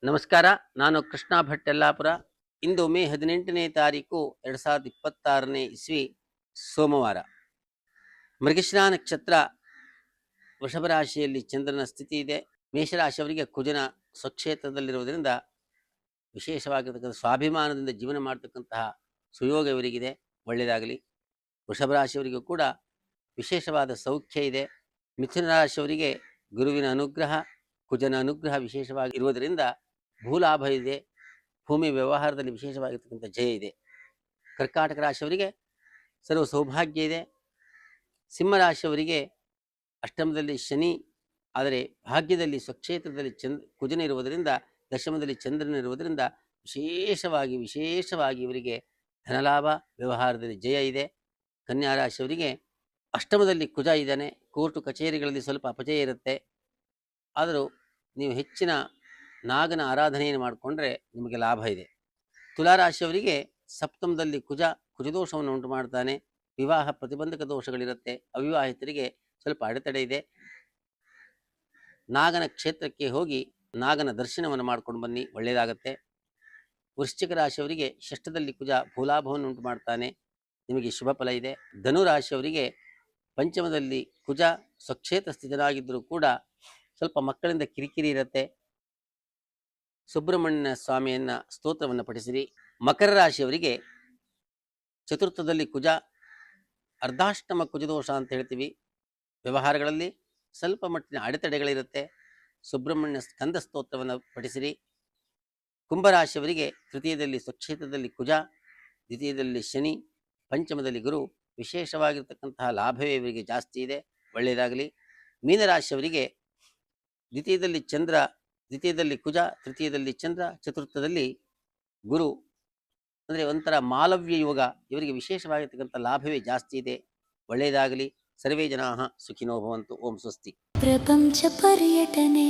ನಮಸ್ಕಾರ. ನಾನು ಕೃಷ್ಣ ಭಟ್ ಯಲ್ಲಾಪುರ. ಇಂದು ಮೇ 18ನೇ ತಾರೀಕು 2026ನೇ ಇಸ್ವಿ ಸೋಮವಾರ. ಮೃಗಶಿರ ನಕ್ಷತ್ರ ವೃಷಭ ರಾಶಿಯಲ್ಲಿ ಚಂದ್ರನ ಸ್ಥಿತಿ ಇದೆ. ಮೇಷರಾಶಿಯವರಿಗೆ ಕುಜನ ಸ್ವಕ್ಷೇತ್ರದಲ್ಲಿರುವುದರಿಂದ ವಿಶೇಷವಾಗಿರ್ತಕ್ಕಂಥ ಸ್ವಾಭಿಮಾನದಿಂದ ಜೀವನ ಮಾಡತಕ್ಕಂತಹ ಸುಯೋಗ ಇವರಿಗಿದೆ, ಒಳ್ಳೆಯದಾಗಲಿ. ವೃಷಭ ರಾಶಿಯವರಿಗೂ ಕೂಡ ವಿಶೇಷವಾದ ಸೌಖ್ಯ ಇದೆ. ಮಿಥುನ ರಾಶಿಯವರಿಗೆ ಗುರುವಿನ ಅನುಗ್ರಹ, ಕುಜನ ಅನುಗ್ರಹ ವಿಶೇಷವಾಗಿ ಇರುವುದರಿಂದ ಭೂಲಾಭ ಇದೆ. ಭೂಮಿ ವ್ಯವಹಾರದಲ್ಲಿ ವಿಶೇಷವಾಗಿರ್ತಕ್ಕಂಥ ಜಯ ಇದೆ. ಕರ್ಕಾಟಕ ರಾಶಿಯವರಿಗೆ ಸರ್ವ ಸೌಭಾಗ್ಯ ಇದೆ. ಸಿಂಹರಾಶಿಯವರಿಗೆ ಅಷ್ಟಮದಲ್ಲಿ ಶನಿ, ಆದರೆ ಭಾಗ್ಯದಲ್ಲಿ ಸ್ವಕ್ಷೇತ್ರದಲ್ಲಿ ಕುಜನ ಇರುವುದರಿಂದ, ದಶಮದಲ್ಲಿ ಚಂದ್ರನ ಇರುವುದರಿಂದ ವಿಶೇಷವಾಗಿ ಇವರಿಗೆ ಧನಲಾಭ, ವ್ಯವಹಾರದಲ್ಲಿ ಜಯ ಇದೆ. ಕನ್ಯಾ ರಾಶಿಯವರಿಗೆ ಅಷ್ಟಮದಲ್ಲಿ ಕುಜ ಇದ್ದಾನೆ. ಕೋರ್ಟು ಕಚೇರಿಗಳಲ್ಲಿ ಸ್ವಲ್ಪ ಅಪಜಯ ಇರುತ್ತೆ. ಆದರೂ ನೀವು ಹೆಚ್ಚಿನ ನಾಗನ ಆರಾಧನೆಯನ್ನು ಮಾಡಿಕೊಂಡ್ರೆ ನಿಮಗೆ ಲಾಭ ಇದೆ. ತುಲಾರಾಶಿಯವರಿಗೆ ಸಪ್ತಮದಲ್ಲಿ ಕುಜದೋಷವನ್ನು ಉಂಟು ಮಾಡ್ತಾನೆ. ವಿವಾಹ ಪ್ರತಿಬಂಧಕ ದೋಷಗಳಿರುತ್ತೆ. ಅವಿವಾಹಿತರಿಗೆ ಸ್ವಲ್ಪ ಅಡೆತಡೆ ಇದೆ. ನಾಗನ ಕ್ಷೇತ್ರಕ್ಕೆ ಹೋಗಿ ನಾಗನ ದರ್ಶನವನ್ನು ಮಾಡ್ಕೊಂಡು ಬನ್ನಿ, ಒಳ್ಳೆಯದಾಗತ್ತೆ. ವೃಶ್ಚಿಕ ರಾಶಿಯವರಿಗೆ ಷಷ್ಠದಲ್ಲಿ ಕುಜ ಭೂಲಾಭವನ್ನು ಉಂಟು ಮಾಡ್ತಾನೆ, ನಿಮಗೆ ಶುಭ ಫಲ ಇದೆ. ಧನುರಾಶಿಯವರಿಗೆ ಪಂಚಮದಲ್ಲಿ ಕುಜ ಸ್ವಕ್ಷೇತ್ರ ಸ್ಥಿತನಾಗಿದ್ದರೂ ಕೂಡ ಸ್ವಲ್ಪ ಮಕ್ಕಳಿಂದ ಕಿರಿಕಿರಿ ಇರುತ್ತೆ. ಸುಬ್ರಹ್ಮಣ್ಯ ಸ್ವಾಮಿಯನ್ನ ಸ್ತೋತ್ರವನ್ನು ಪಠಿಸಿರಿ. ಮಕರ ರಾಶಿಯವರಿಗೆ ಚತುರ್ಥದಲ್ಲಿ ಕುಜ, ಅರ್ಧಾಷ್ಟಮ ಕುಜದೋಷ ಅಂತ ಹೇಳ್ತೀವಿ. ವ್ಯವಹಾರಗಳಲ್ಲಿ ಸ್ವಲ್ಪ ಮಟ್ಟಿನ ಅಡೆತಡೆಗಳಿರುತ್ತೆ. ಸುಬ್ರಹ್ಮಣ್ಯ ಸ್ಕಂದ ಸ್ತೋತ್ರವನ್ನು ಪಠಿಸಿರಿ. ಕುಂಭರಾಶಿಯವರಿಗೆ ತೃತೀಯದಲ್ಲಿ ಸ್ವಕ್ಷೇತ್ರದಲ್ಲಿ ಕುಜ, ದ್ವಿತೀಯದಲ್ಲಿ ಶನಿ, ಪಂಚಮದಲ್ಲಿ ಗುರು. ವಿಶೇಷವಾಗಿರ್ತಕ್ಕಂತಹ ಲಾಭವೇ ಇವರಿಗೆ ಜಾಸ್ತಿ ಇದೆ, ಒಳ್ಳೆಯದಾಗಲಿ. ಮೀನರಾಶಿಯವರಿಗೆ ದ್ವಿತೀಯದಲ್ಲಿ ಚಂದ್ರ, ದ್ವಿತೀಯದಲ್ಲಿ ಕುಜ, ತೃತೀಯದಲ್ಲಿ ಚಂದ್ರ, ಚತುರ್ಥದಲ್ಲಿ ಗುರು, ಅಂದರೆ ಒಂಥರ ಮಾಲವ್ಯ ಯೋಗ. ಇವರಿಗೆ ವಿಶೇಷವಾಗಿರ್ತಕ್ಕಂಥ ಲಾಭವೇ ಜಾಸ್ತಿ ಇದೆ, ಒಳ್ಳೆಯದಾಗಲಿ. ಸರ್ವೇ ಜನಾಃ ಸುಖಿನೋ ಭವಂತು. ಓಂ ಸ್ವಸ್ತಿ. ಪ್ರಪಂಚ ಪರ್ಯಟನೆ